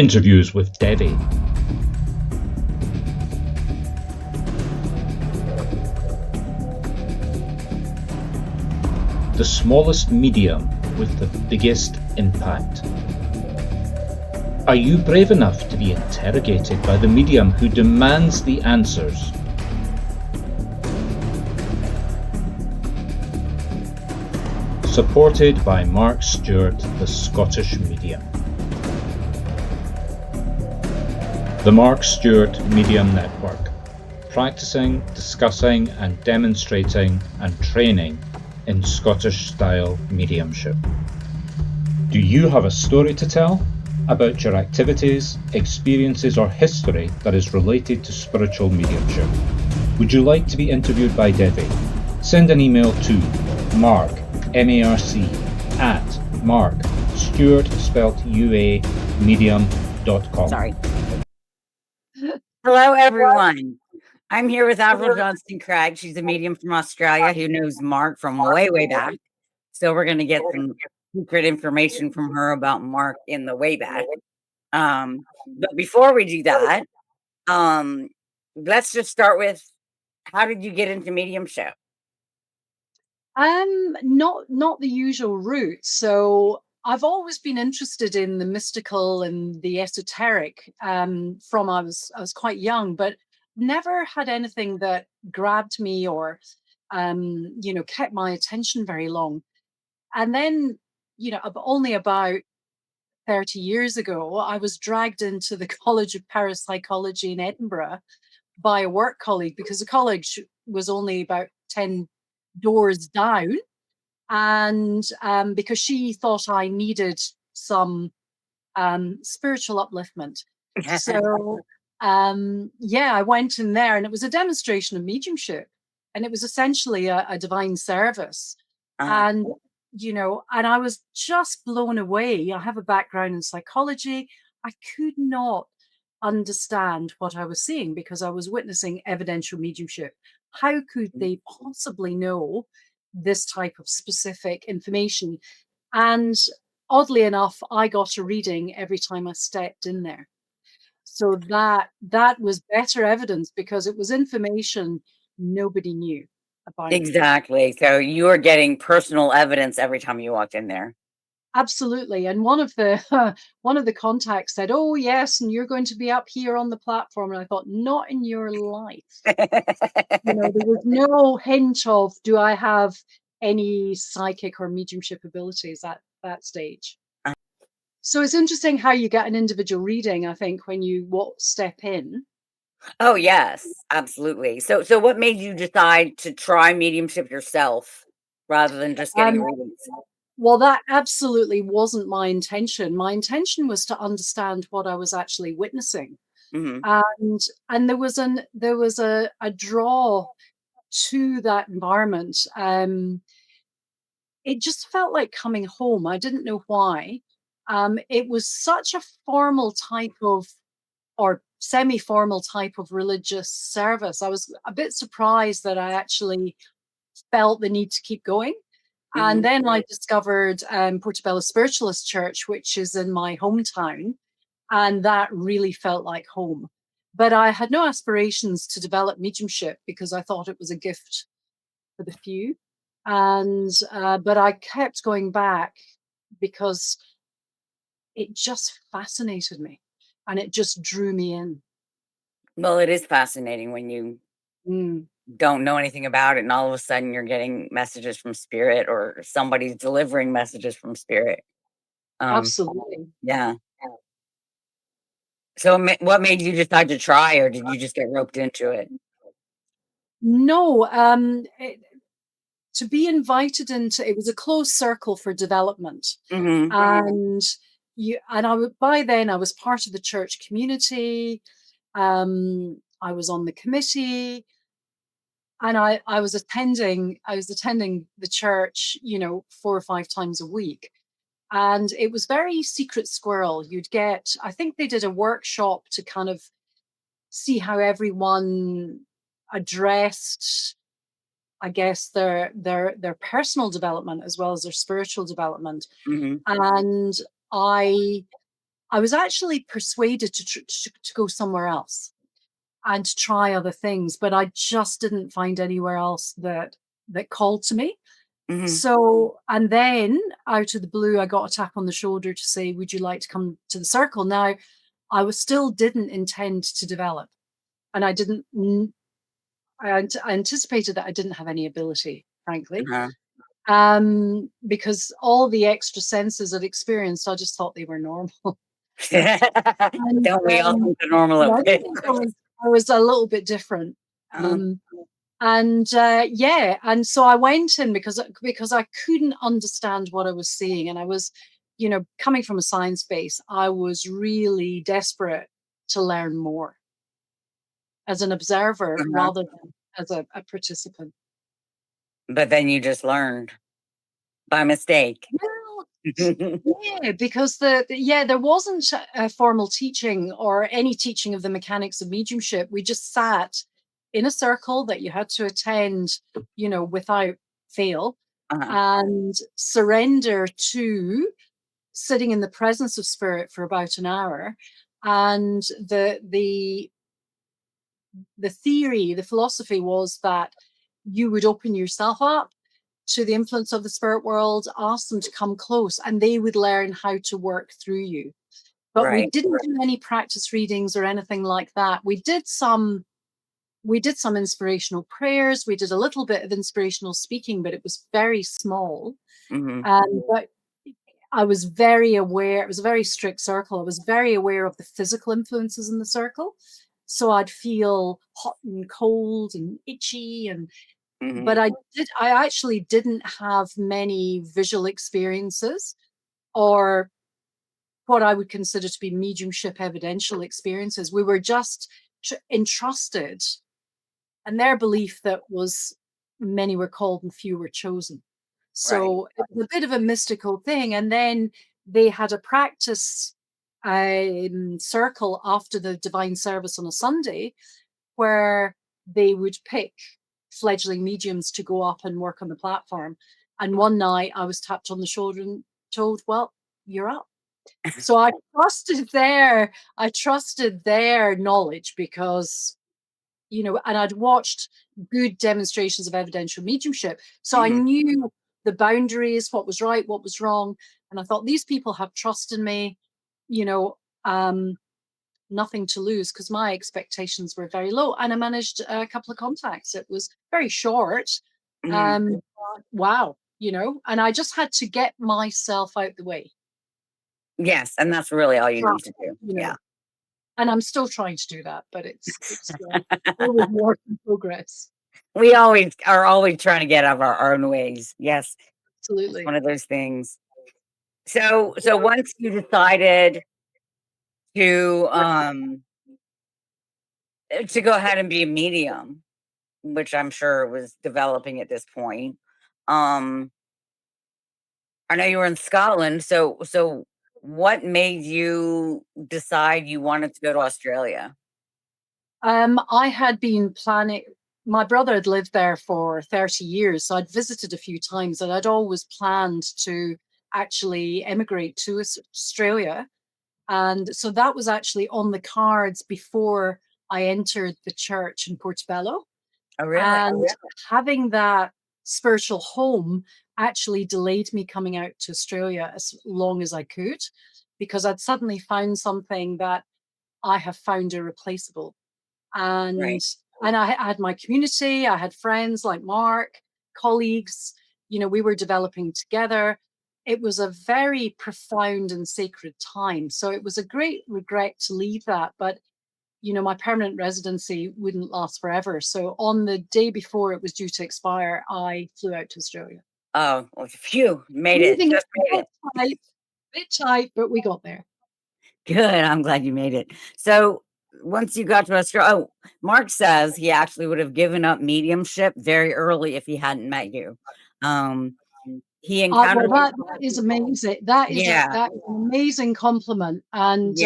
Interviews with Devi. The smallest medium with the biggest impact. Are you brave enough to be interrogated by the medium who demands the answers? Supported by Marc Stuart, the Scottish medium. The Marc Stuart Medium Network, practicing, discussing and demonstrating and training in Scottish-style mediumship. Do you have a story to tell about your activities, experiences or history that is related to spiritual mediumship? Would you like to be interviewed by Devi? Send an email to Marc, M-A-R-C, at Marc, Stuart, spelt U-A, medium.com. Sorry. Hello, everyone. I'm here with Avril Johnston Craig. She's a medium from Australia who knows Marc from way back. So we're going to get some secret information from her about Marc in the way back. But before we do that, let's just start with, how did you get into mediumship? Not the usual route. So I've always been interested in the mystical and the esoteric from I was quite young, but never had anything that grabbed me or kept my attention very long. And then, only about 30 years ago, I was dragged into the College of Parapsychology in Edinburgh by a work colleague, because the college was only about 10 doors down, and because she thought I needed some spiritual upliftment. So I went in there, and it was a demonstration of mediumship, and it was essentially a divine service. And and I was just blown away. I have a background in psychology. I could not understand what I was seeing because I was witnessing evidential mediumship. How could they possibly know this type of specific information? And oddly enough, I got a reading every time I stepped in there. So that was better evidence, because it was information nobody knew about. Exactly. So you were getting personal evidence every time you walked in there. Absolutely. And one of the one of the contacts said, "Oh yes, and you're going to be up here on the platform." And I thought, not in your life. There was no hint of, do I have any psychic or mediumship abilities at that stage. So it's interesting how you get an individual reading, I think, when you step in. Oh yes, absolutely. So what made you decide to try mediumship yourself rather than just getting readings? Well, that absolutely wasn't my intention. My intention was to understand what I was actually witnessing. And there was a draw to that environment. It just felt like coming home. I didn't know why. It was such a formal type of, or semi-formal type of religious service. I was a bit surprised that I actually felt the need to keep going. And then I discovered Portobello Spiritualist Church, which is in my hometown, and that really felt like home. But I had no aspirations to develop mediumship because I thought it was a gift for the few. And but I kept going back because it just fascinated me, and it just drew me in. Well, it is fascinating when you don't know anything about it, and all of a sudden you're getting messages from spirit, or somebody's delivering messages from spirit. Absolutely. Yeah. So what made you decide to try, or did you just get roped into it? No, to be invited into, it was a closed circle for development. And by then I was part of the church community. I was on the committee, and I was attending the church, 4 or 5 times a week. And it was very secret squirrel. I think they did a workshop to kind of see how everyone addressed, I guess, their personal development as well as their spiritual development. And I I was actually persuaded to go somewhere else and to try other things, but I just didn't find anywhere else that called to me. Mhm. So, and then out of the blue, I got a tap on the shoulder to say, "Would you like to come to the circle?" Now, I was still didn't intend to develop, and I didn't. I anticipated that I didn't have any ability, frankly, because all the extra senses I'd experienced, I just thought they were normal. And Don't we all think the normal yeah, I of think I was a little bit different. Yeah, and so I went in because I couldn't understand what I was seeing, and I was, coming from a science base, I was really desperate to learn more as an observer rather than as a participant. But then you just learned by mistake. Well, yeah, because there wasn't a formal teaching or any teaching of the mechanics of mediumship. We just sat in a circle that you had to attend, without fail, and surrender to sitting in the presence of spirit for about an hour. And the theory, the philosophy was that you would open yourself up to the influence of the spirit world, ask them to come close, and they would learn how to work through you. But we didn't do any practice readings or anything like that. We did some inspirational prayers. We did a little bit of inspirational speaking, but it was very small. But I was very aware. It was a very strict circle. I was very aware of the physical influences in the circle. So I'd feel hot and cold and itchy, but I actually didn't have many visual experiences or what I would consider to be mediumship evidential experiences. We were just entrusted, and their belief that was many were called and few were chosen. So it was a bit of a mystical thing. And then they had a practice circle after the divine service on a Sunday where they would pick fledgling mediums to go up and work on the platform. And one night I was tapped on the shoulder and told, "Well, you're up." So I trusted their knowledge because, and I'd watched good demonstrations of evidential mediumship. So I knew the boundaries, what was right, what was wrong. And I thought, these people have trust in me, you know, nothing to lose, because my expectations were very low. And I managed a couple of contacts. It was very short. Wow, and I just had to get myself out the way. Yes, and that's really all you need to do. Yeah. And I'm still trying to do that, but it's always work in progress. We always are trying to get out of our own ways. Yes. It's Absolutely. one of those things. So once you decided to go ahead and be a medium, which I'm sure was developing at this point. I know you were in Scotland, so what made you decide you wanted to go to Australia? I had been planning. My brother had lived there for 30 years, so I'd visited a few times, and I'd always planned to actually emigrate to Australia. And so that was actually on the cards before I entered the church in Portobello. Oh, really? And having that spiritual home actually delayed me coming out to Australia as long as I could, because I'd suddenly found something that I have found irreplaceable. And I had my community, I had friends like Marc, colleagues, we were developing together. It was a very profound and sacred time. So it was a great regret to leave that. But my permanent residency wouldn't last forever. So on the day before it was due to expire, I flew out to Australia. Oh, well, phew, made it. Leaving Just made it it. bit tight, but we got there. Good. I'm glad you made it. So once you got to Australia, Marc says he actually would have given up mediumship very early if he hadn't met you. He encountered That is amazing. That is an amazing compliment. And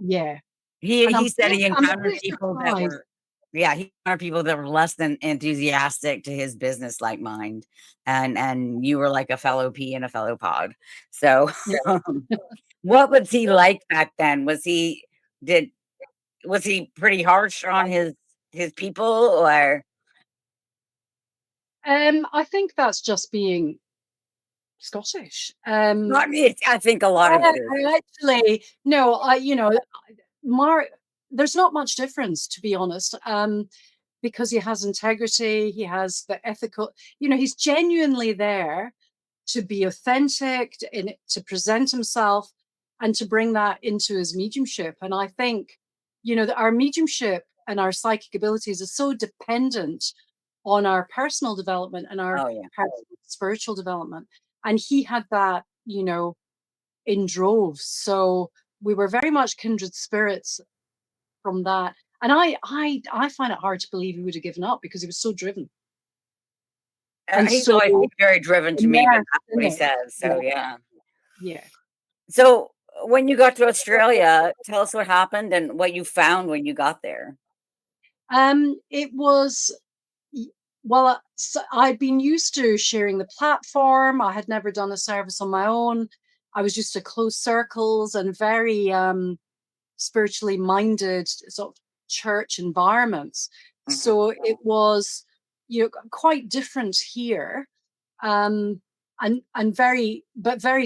yeah. He said he encountered people that surprised. were he encountered people that were less than enthusiastic to his business like mind. And you were like a fellow pea and a fellow pod. So What was he like back then? Did was he pretty harsh on his people, or I think that's just being Scottish. I think a lot of it is. I actually no, Mark. There's not much difference, to be honest. Because he has integrity, he has the ethical. He's genuinely there to be authentic, to present himself, and to bring that into his mediumship. And I think, that our mediumship and our psychic abilities are so dependent on our personal development and our Oh yeah. personal spiritual development. And he had that, in droves. So we were very much kindred spirits from that. And I find it hard to believe he would have given up because he was so driven and He's so always been very driven to me, but immersed that's in what he it. says. So Yeah, yeah. yeah. So when you got to Australia, tell us what happened and what you found when you got there. It was well, so I'd been used to sharing the platform. I had never done a service on my own. I was used to close circles and very spiritually minded sort of church environments. Mhm. So it was, quite different here. Um, and very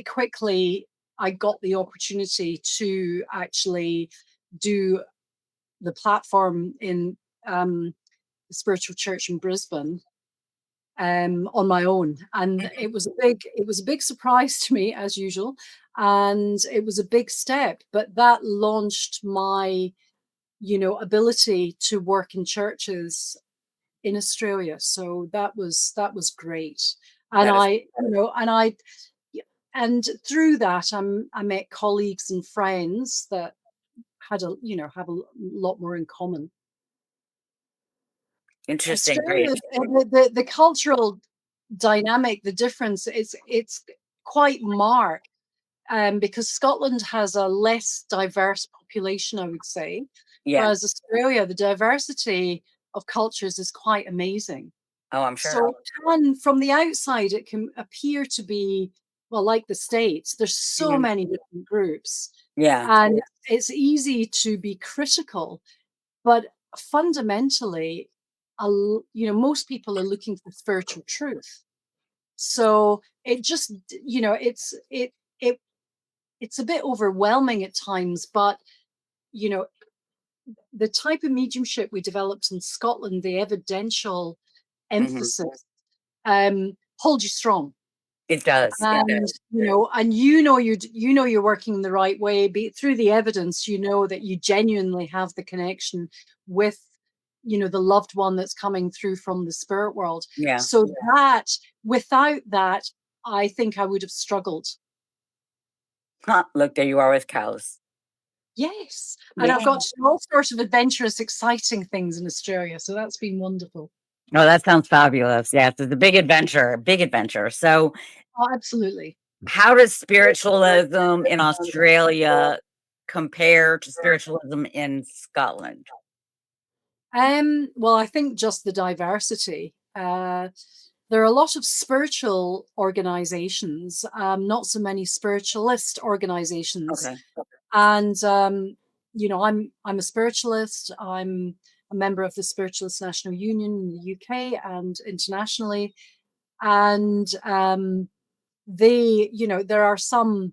quickly, I got the opportunity to actually do the platform in the spiritual church in Brisbane on my own, and it was a big surprise to me as usual, and it was a big step, but that launched my ability to work in churches in Australia. So that was great, and That is and through that I met colleagues and friends that have a lot more in common. interesting. Very Australia, interesting. the cultural dynamic, the difference is it's quite marked, because Scotland has a less diverse population, I would say, Yeah. whereas Australia, the diversity of cultures is quite amazing. Oh, I'm sure. So from the outside, it can appear to be, well, like the States, there's so Mhm. many different groups, Yeah. and it's easy to be critical, but fundamentally, most people are looking for spiritual truth. So it just, it it's a bit overwhelming at times, but you know, the type of mediumship we developed in Scotland, the evidential Mhm. emphasis, hold you strong. It does. It And does. you're working the right way. Through the evidence, that you genuinely have the connection with the loved one that's coming through from the spirit world. Yeah. So that without that, I think I would have struggled. Huh, look, there you are with cows. Yes, and I've Yeah. got to do all sorts of adventurous, exciting things in Australia, so that's been wonderful. Oh, that sounds fabulous. Yes, it's a big adventure, big adventure. So, Oh, absolutely. how does spiritualism in Australia compare to spiritualism in Scotland? Well, I think just the diversity. There are a lot of spiritual organizations, not so many spiritualist organizations. Okay. And I'm a spiritualist. I'm a member of the Spiritualist National Union in the UK and internationally. And there are some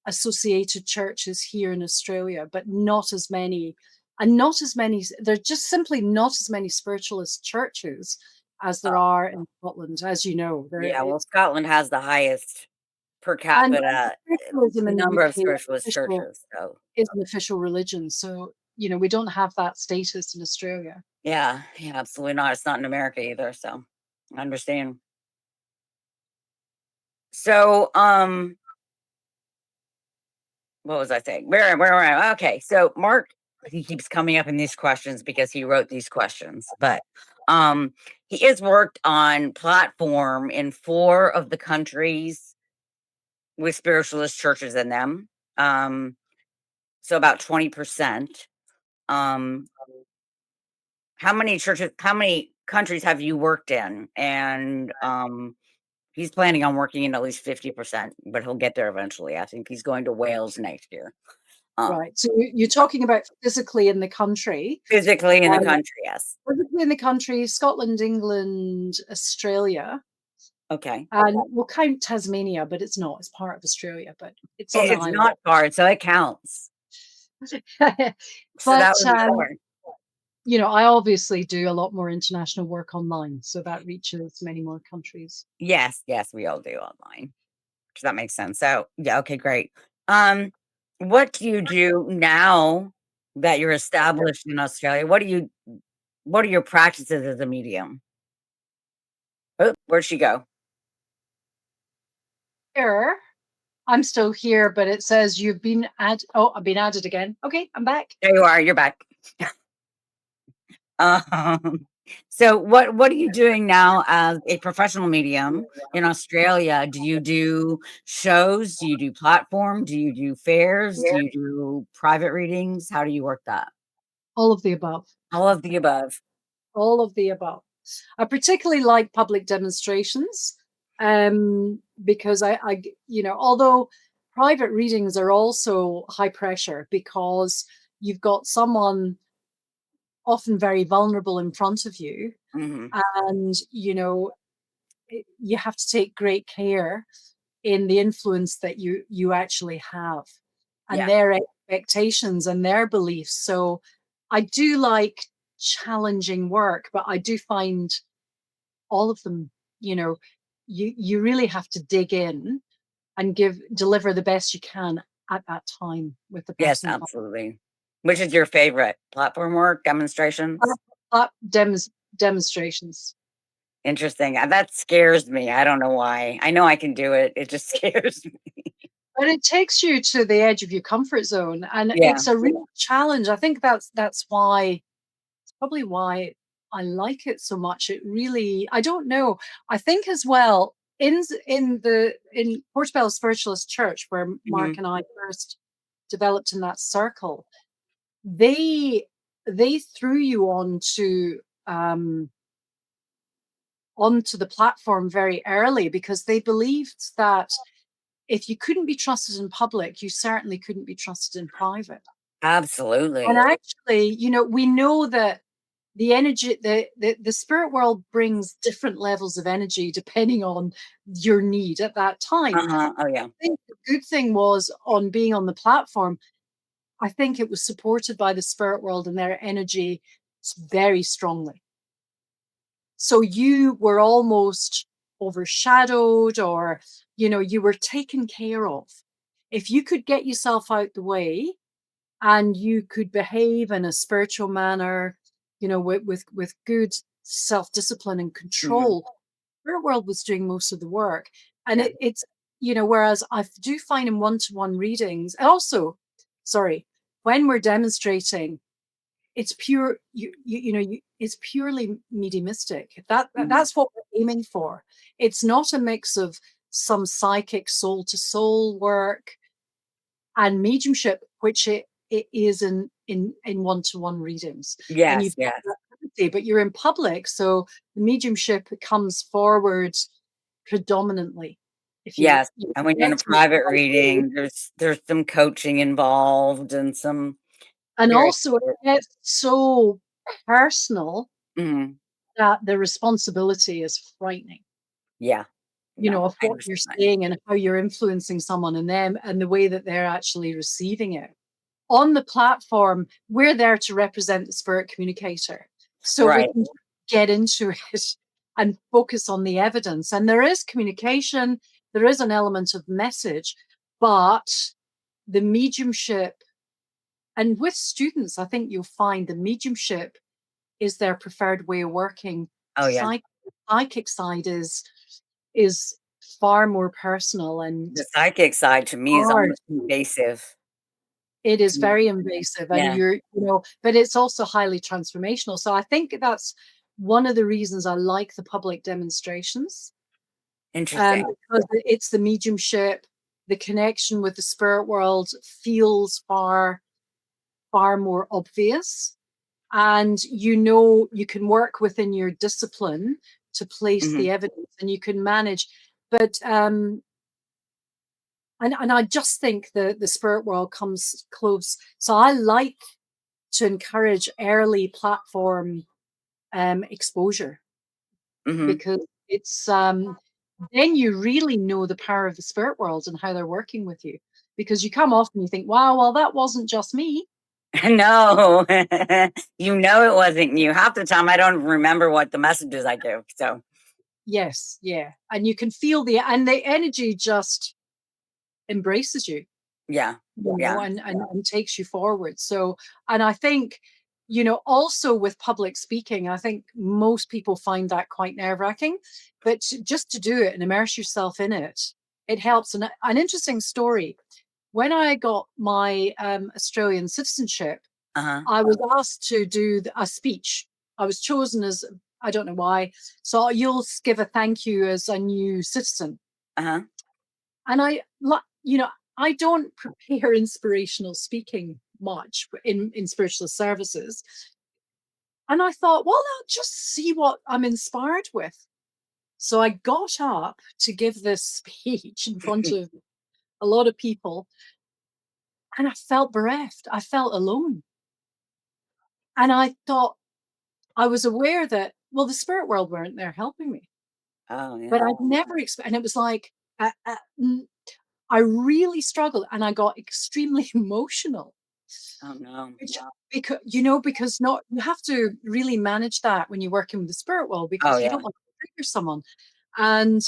associated churches here in Australia, but not as many, and not as many. There are just simply not as many spiritualist churches as there are in Scotland, as you know. There Yeah, well, it's Scotland has the highest per and capita spiritualism in the number of UK spiritualist churches. So, is an official religion, so we don't have that status in Australia. yeah, yeah, absolutely not. It's not in America either. So, I understand. So, what was I saying? Where am I? Okay, so Mark, he keeps coming up in these questions because he wrote these questions, but um, he has worked on platform in 4 of the countries with spiritualist churches in them. So about 20%. Um, how many countries have you worked in? And He's planning on working in at least 50%, but he'll get there eventually. I think he's going to Wales next year. Right. So you're talking about physically in the country. Physically in the country, yes. Physically in the country, Scotland, England, Australia. Okay. And we'll count Tasmania, but it's not. It's part of Australia, but it's on It's an not hard, so it counts. island. So that But would be more. you know, I obviously do a lot more international work online, so that reaches many more countries. Yes, we all do online. So that makes sense. So yeah, okay, great. What do you do now that you're established in Australia? What are your practices as a medium? Oh, where'd she go? Here, I'm still here, but it says you've been added. Oh, I've been added again. Okay, I'm back. There you are, you're back. So what are you doing now as a professional medium in Australia? Do you do shows? Do you do platform? Do you do fairs? Do you do private readings? How do you work that? All of the above. All of the above. All of the above. I particularly like public demonstrations because you know, although private readings are also high pressure because you've got someone often very vulnerable in front of you, Hmm. and you know, you have to take great care in the influence that you actually have and Yeah. their expectations and their beliefs. So I do like challenging work, but I do find all of them, you know, you really have to dig in and deliver the best you can at that time with the Yes, person. absolutely. Which is your favorite platform work, demonstrations? Demonstrations. Interesting. That scares me. I don't know why. I know I can do it. It just scares me. But it takes you to the edge of your comfort zone, and Yeah. it's a real challenge. I think that's why, probably why I like it so much. It really, I don't know. I think as well in Portobello Spiritualist Church, where Marc and I first developed in that circle, they threw you onto the platform very early because they believed that if you couldn't be trusted in public, you certainly couldn't be trusted in private. Absolutely. And actually, you know, we know that the energy, the spirit world brings different levels of energy depending on your need at that time. Oh yeah. I think the good thing was on being on the platform, I think it was supported by the spirit world and their energy very strongly. So you were almost overshadowed, or, you know, you were taken care of. If you could get yourself out the way and you could behave in a spiritual manner, you know, with good self-discipline and control, spirit world was doing most of the work. And Yeah. it's, you know, whereas I do find in one-to-one readings, and also, sorry, when we're demonstrating, it's pure, it's purely mediumistic. That's what we're aiming for. It's not a mix of some psychic soul to soul work and mediumship, which it is in one-to-one readings. And Yes, you've got yes. that ability, but you're in public, so the mediumship comes forward predominantly. If Yes. you And when you're in a connect with private somebody. reading, there's some coaching involved and some And very also it gets so personal Mhm. that the responsibility is frightening, Yeah. you No, know, of I what you're understand. saying and how you're influencing someone and them and the way that they're actually receiving it. On the platform, we're there to represent the spirit communicator. So we Right. can get into it and focus on the evidence. And there is communication, there is an element of message, but the mediumship, and with students, I think you'll find the mediumship is their preferred way of working. Oh yeah. Psychic side is far more personal and The psychic side to me is hard. almost invasive. It is very invasive, and Yeah. you know, but it's also highly transformational. So I think that's one of the reasons I like the public demonstrations, Interesting. because it's the mediumship, the connection with the spirit world feels far more obvious, and you know you can work within your discipline to place Mhm. the evidence, and you can manage. But and I just think the spirit world comes close. So I like to encourage early platform exposure, because it's then you really know the power of the spirit world and how they're working with you. Because you come off and you think, wow, well, that wasn't just me. No, you know it wasn't you. Half the time I don't remember what the messages I give. So Yes, yeah. And you can feel the energy just embraces you, yeah, yeah. and takes you forward. So, and I think, also with public speaking, I think most people find that quite nerve-wracking, but just to do it and immerse yourself in it, it helps. And an interesting story, when I got my Australian citizenship, Uh-huh. I was asked to do a speech. I was chosen as, I don't know why. So you'll give a thank you as a new citizen. Uh-huh. And I don't prepare inspirational speaking much in spiritual services. And I thought, well, I'll just see what I'm inspired with. So I got up to give this speech in front of a lot of people, and I felt bereft. I felt alone. And I thought, I was aware that, well, the spirit world weren't there helping me, Oh yeah. but I'd never expect, and it was like, I really struggled, and I got extremely emotional. Oh no. Which, because not you have to really manage that when you're working with the spirit world, Oh because you yeah. don't want to trigger someone. And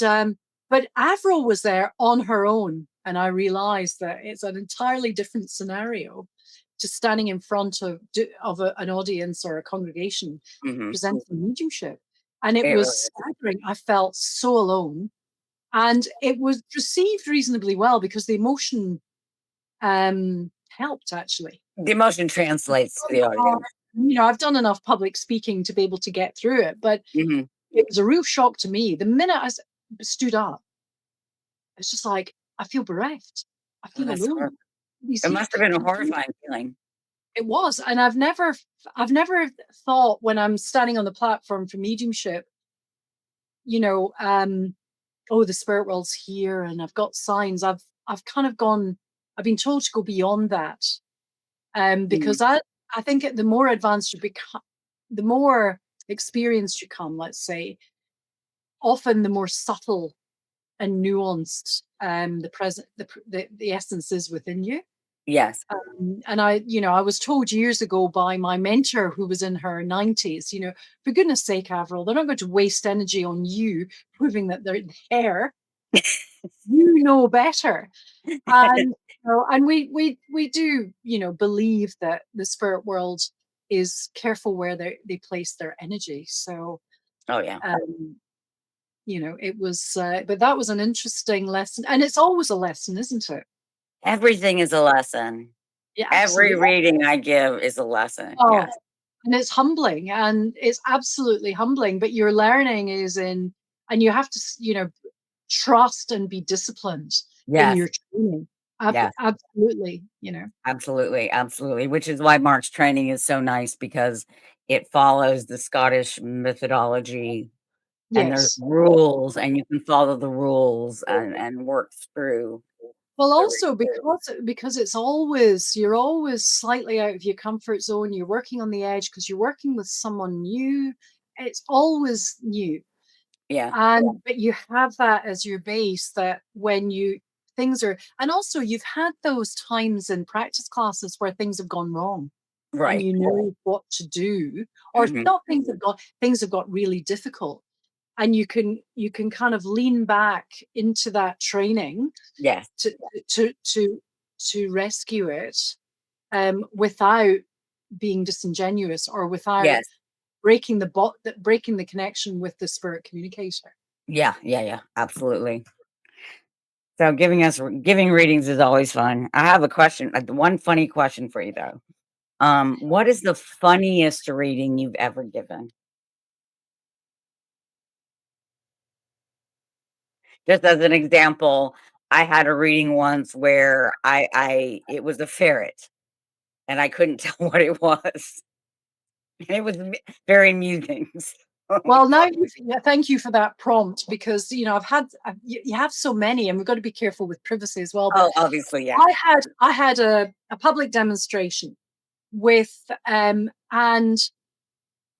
but Avril was there on her own, and I realized that it's an entirely different scenario to standing in front of an audience or a congregation Mm-hmm. presenting mediumship. And it It really was is. staggering. I felt so alone. And it was received reasonably well because the emotion helped, actually. The emotion translates to the audience. I've done enough public speaking to be able to get through it, but Mm-hmm. it was a real shock to me. The minute stood up, it's just like, I feel bereft. I Oh, feel that's alone. horrible. These It huge must have been a people. horrifying feeling. It was, and I've never thought, when I'm standing on the platform for mediumship, you know, um, oh, the spirit world's here, and I've got signs. I've kind of gone. I've been told to go beyond that, Mhm. because I think the more advanced you become, the more experienced you come. Let's say, often the more subtle and nuanced the present the essence is within you. Yes. And I was told years ago by my mentor, who was in her 90s, for goodness sake, Avril, they're not going to waste energy on you proving that they're there. You know better. And and we do, believe that the spirit world is careful where they place their energy. So Oh yeah. um, it was, but that was an interesting lesson, and it's always a lesson, isn't it? Everything is a lesson. Yeah, Every absolutely. reading I give is a lesson. Oh, Yes. and it's humbling, and it's absolutely humbling. But your learning is and you have to, trust and be disciplined in Yes. your training. Yes. Absolutely. Absolutely. Absolutely. Which is why Mark's training is so nice, because it follows the Scottish methodology, and there's Yes. rules, and you can follow the rules and work through Well, the also because you're always slightly out of your comfort zone. You're working on the edge because you're working with someone new. It's always new. yeah. But you have that as your base, that when things are, and also you've had those times in practice classes where things have gone wrong, and Right. you know what to do, or Hmm. not, things have got really difficult, and you can kind of lean back into that training Yes. to to to to rescue it, without being disingenuous, or without Yes. breaking the connection with the spirit communicator. Yeah. Yeah. Yeah. Absolutely. So giving readings is always fun. I have a question, one funny question for you though. What is the funniest reading you've ever given? Just as an example, I had a reading once where I it was a ferret, and I couldn't tell what it was. And it was very amusing. Well, now thank you for that prompt, because you have so many, and we've got to be careful with privacy as well. But obviously, yeah. I had a public demonstration with and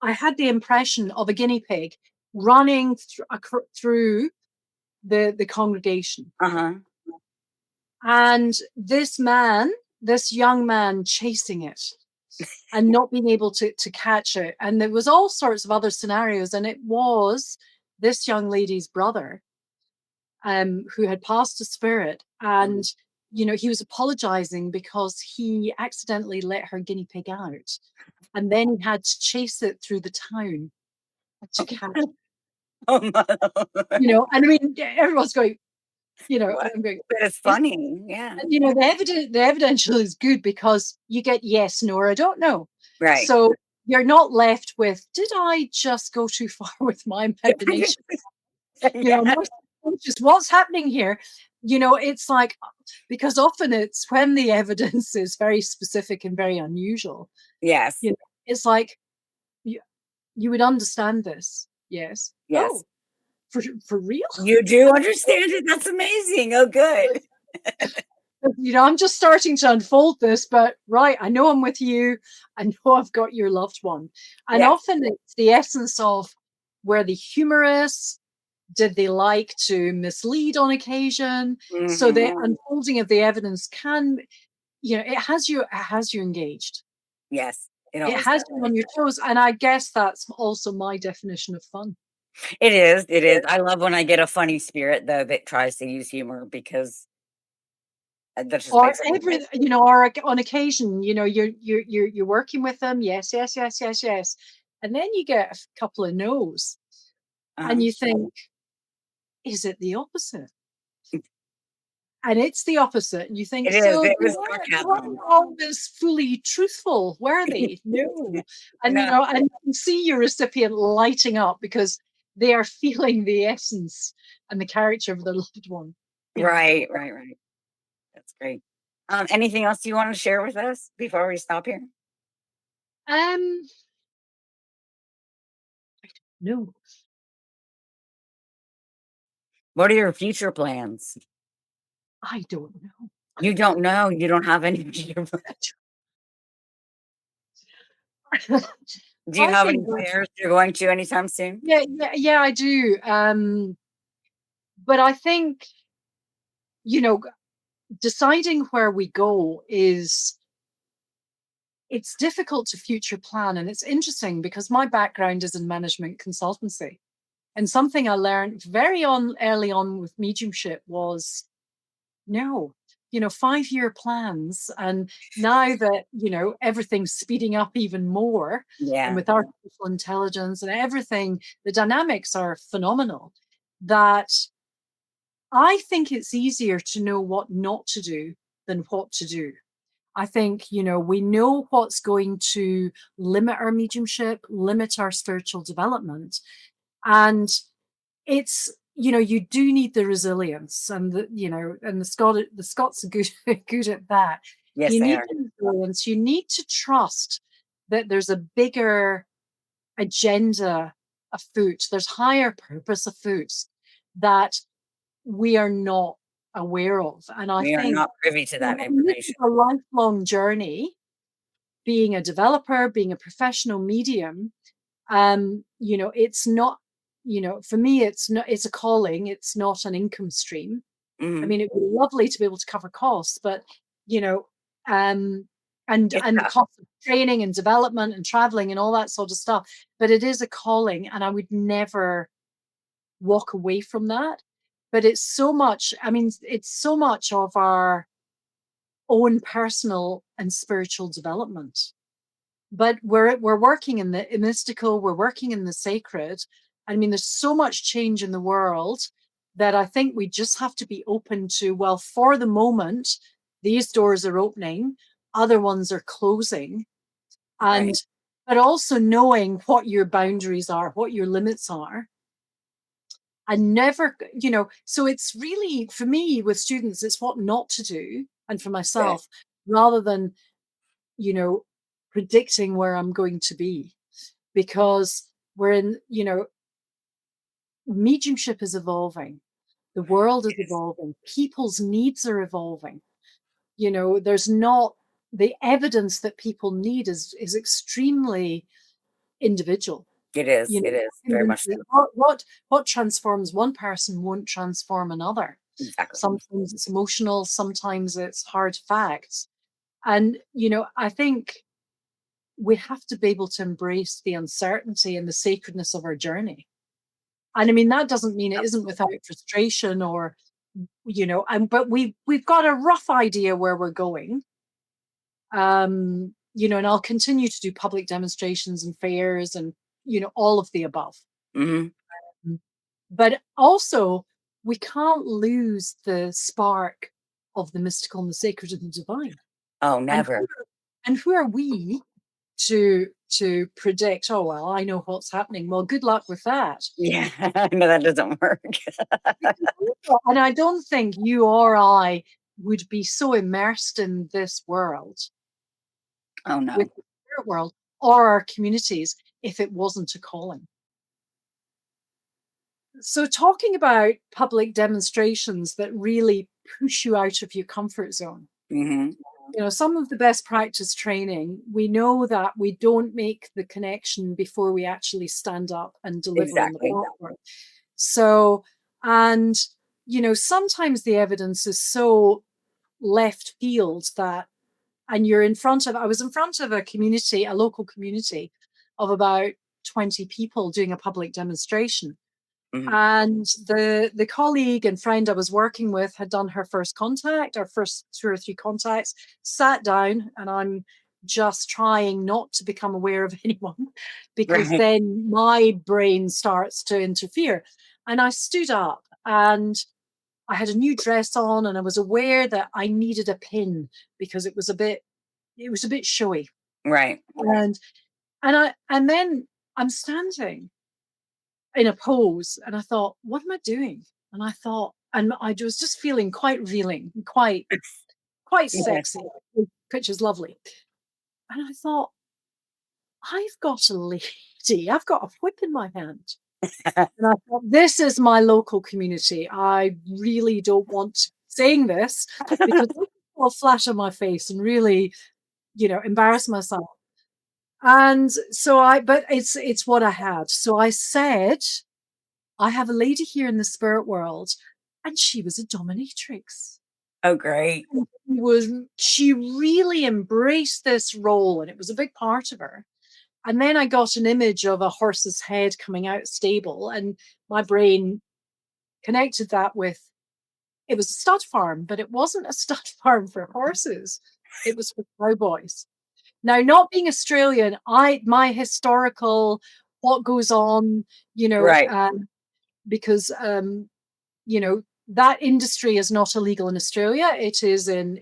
I had the impression of a guinea pig running through the congregation, and this young man chasing it and not being able to catch it. And there was all sorts of other scenarios, and it was this young lady's brother who had passed a spirit, and he was apologizing because he accidentally let her guinea pig out, and then he had to chase it through the town to catch it. Oh, no. And I mean, everyone's going, I'm going, but it's funny, yeah. And the evidential is good, because you get yes, no, or I don't know. Right. So you're not left with, did I just go too far with my imagination? Just what's happening here? It's like, because often it's when the evidence is very specific and very unusual. Yes. It's like, you would understand this. Yes. Yes. Oh, for real? You do understand it. That's amazing. Oh, good. I'm just starting to unfold this, but right, I know I'm with you. I know I've got your loved one. And often it's the essence of, were they humorous? Did they like to mislead on occasion? So the unfolding of the evidence can, it has you engaged. Yes. It has you on your toes. And I guess that's also my definition of fun. It is. It is. I love when I get a funny spirit, though, that tries to use humor, because or or on occasion, you're working with them. Yes, yes, yes, yes, yes. And then you get a couple of no's, and you think, is it the opposite? And it's the opposite. And you think, it so it was they weren't always fully truthful, were they? No. And and you can see your recipient lighting up, because they are feeling the essence and the character of their loved one. Right. That's great. Anything else you want to share with us before we stop here? No. What are your future plans? I don't know. You don't know? You don't have any future plans? Do you have any plans you're going to anytime soon? Yeah, I do. But I think, deciding where we go it's difficult to future plan. And it's interesting, because my background is in management consultancy. And something I learned early on with mediumship was, no, 5-year plans. And now that, everything's speeding up even more, and with artificial intelligence and everything, the dynamics are phenomenal, that I think it's easier to know what not to do than what to do. I think, we know what's going to limit our mediumship, limit our spiritual development. And it's, you do need the resilience, and the Scots are good, good at that. Yes, you they need are. the resilience. You need to trust that there's a bigger agenda afoot. There's higher purpose afoot that we are not aware of. And I We are think not privy to that this information. is a lifelong journey, being a developer, being a professional medium. It's not, for me, it's a calling. It's not an income stream. I mean, it would be lovely to be able to cover costs, but, and the cost of training and development and traveling and all that sort of stuff. But it is a calling, and I would never walk away from that. But it's so much of our own personal and spiritual development. But we're working in the mystical, we're working in the sacred. I mean, there's so much change in the world that I think we just have to be open to, well, for the moment, these doors are opening, other ones are closing. And but also knowing what your boundaries are, what your limits are. And never, so it's really, for me with students, it's what not to do. And for myself, rather than, predicting where I'm going to be. Because wherein, mediumship is evolving. The world is evolving. People's needs are evolving. There's not the evidence that people need is extremely individual. It is. It is very much so. What transforms one person won't transform another. Exactly. Sometimes it's emotional, sometimes it's hard facts. And, I think we have to be able to embrace the uncertainty and the sacredness of our journey. And I mean, that doesn't mean it isn't without frustration or, but we've got a rough idea where we're going. And I'll continue to do public demonstrations and fairs and, all of the above. Hmm. But also, we can't lose the spark of the mystical and the sacred and the divine. Oh, And never. who are we to predict, oh, well, I know what's happening. Well, good luck with that. Yeah, no, that doesn't work. And I don't think you or I would be so immersed in this world, Oh, no. with the spirit world or our communities, if it wasn't a calling. So talking about public demonstrations that really push you out of your comfort zone. Hmm. Some of the best practice training, we know that we don't make the connection before we actually stand up and deliver on the Exactly. platform. So, and, sometimes the evidence is so left field that, and I was in front of a local community of about 20 people doing a public demonstration. Mhm. And the colleague and friend I was working with had done her first contact, our first 2 or 3 contacts, sat down, and I'm just trying not to become aware of anyone because Right. then my brain starts to interfere. And I stood up and I had a new dress on and I was aware that I needed a pin because it was a bit showy. Right. And then I'm standing in a pose and I thought, what am I doing? And I thought, and I was just feeling quite revealing, quite Yes. sexy. The picture's lovely. And I thought, I've got a lady, I've got a whip in my hand. And I thought, this is my local community. I really don't want to be saying this because I'll flash on my face and really, embarrass myself. And so but it's what I had. So I said, I have a lady here in the spirit world, and she was a dominatrix. Oh, great. She really embraced this role, and it was a big part of her. And then I got an image of a horse's head coming out stable, and my brain connected that with, it was a stud farm, but it wasn't a stud farm for horses. It was for cowboys. Now, not being Australian, my historical, what goes on, Right. because that industry is not illegal in Australia. It is in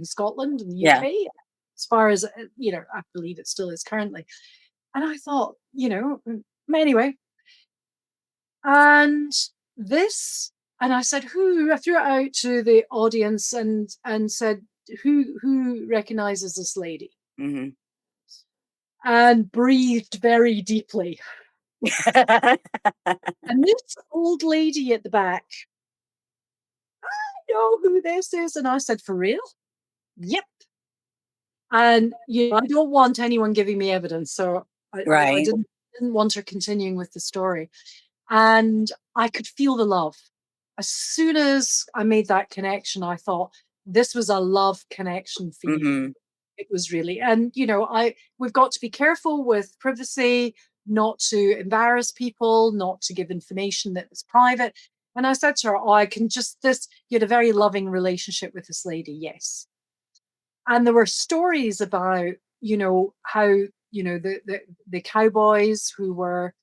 Scotland and the Yeah. UK, as far as I believe it still is currently. And I thought, anyway, and this, and I said, I threw it out to the audience and said, who recognizes this lady? Hmm. And breathed very deeply. And this old lady at the back, I know who this is. And I said, for real? Yep. And I don't want anyone giving me evidence. So I Right. didn't want her continuing with the story. And I could feel the love. As soon as I made that connection, I thought this was a love connection for you. Hmm. It was really, and we've got to be careful with privacy, not to embarrass people, not to give information that is private. And I said to her, oh, you had a very loving relationship with this lady. Yes. And there were stories about, how, the cowboys who were,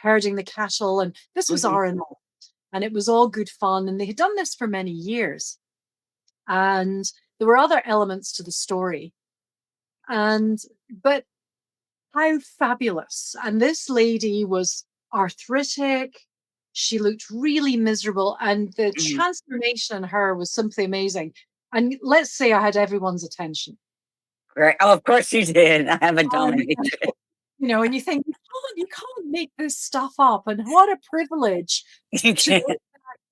herding the cattle, and this was Hmm. R&R, and it was all good fun. And they had done this for many years. And there were other elements to the story. But how fabulous. And this lady was arthritic. She looked really miserable. And the Hmm. transformation in her was simply amazing. And let's say I had everyone's attention. Right. Oh, of course you did. I have a Um, dominatrix. and you think, you can't make this stuff up. And what a privilege to make that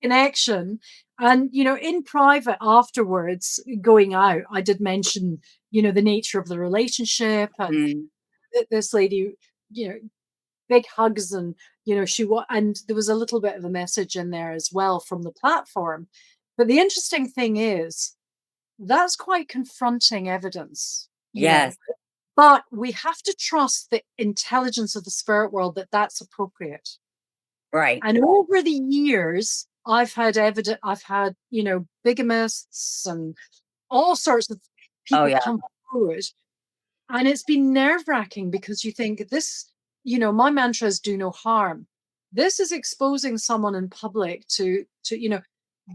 connection. And, in private afterwards, going out, I did mention, the nature of the relationship and Mm, this lady, big hugs and, and there was a little bit of a message in there as well from the platform. But the interesting thing is that's quite confronting evidence, yes, but we have to trust the intelligence of the spirit world that that's appropriate. right. And over the years, I've had evidence, I've had, bigamists and all sorts of Oh, people yeah. come forward. And it's been nerve wracking because you think this, my mantra is do no harm. This is exposing someone in public to,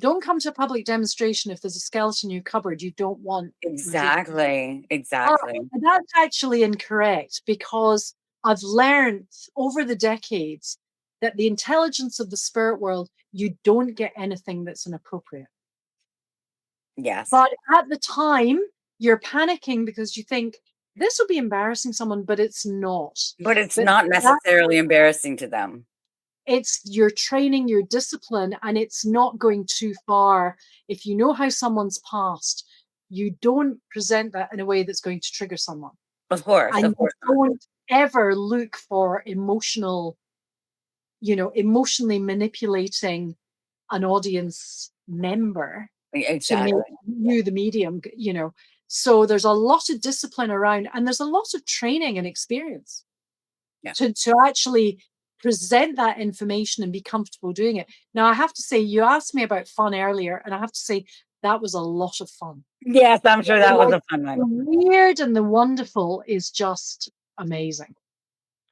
don't come to a public demonstration if there's a skeleton in your cupboard you don't want. Exactly. But Exactly. that's actually incorrect because I've learned over the decades that the intelligence of the spirit world, you don't get anything that's inappropriate. Yes. But at the time, you're panicking because you think this will be embarrassing someone, but it's not. But it's But not that, necessarily embarrassing to them. it's your training, your discipline, and it's not going too far. If you know how someone's past, you don't present that in a way that's going to trigger someone. Of course. And Of you course not. don't ever look for emotionally manipulating an audience member to make Exactly. you the medium, So there's a lot of discipline around and there's a lot of training and experience Yeah. to actually present that information and be comfortable doing it. Now, I have to say, you asked me about fun earlier, and I have to say that was a lot of fun. Yes, I'm sure that was Like, a fun the one. weird and the wonderful is just amazing.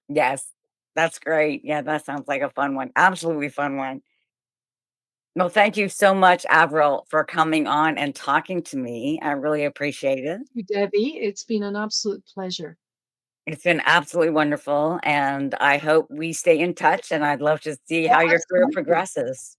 Yes. That's great. Yeah, that sounds like a fun one. Absolutely fun one. Well, thank you so much, Avril, for coming on and talking to me. I really appreciate it. Thank you, Debbie. It's been an absolute pleasure. It's been absolutely wonderful, and I hope we stay in touch, and I'd love to see Yeah, how your career absolutely. progresses.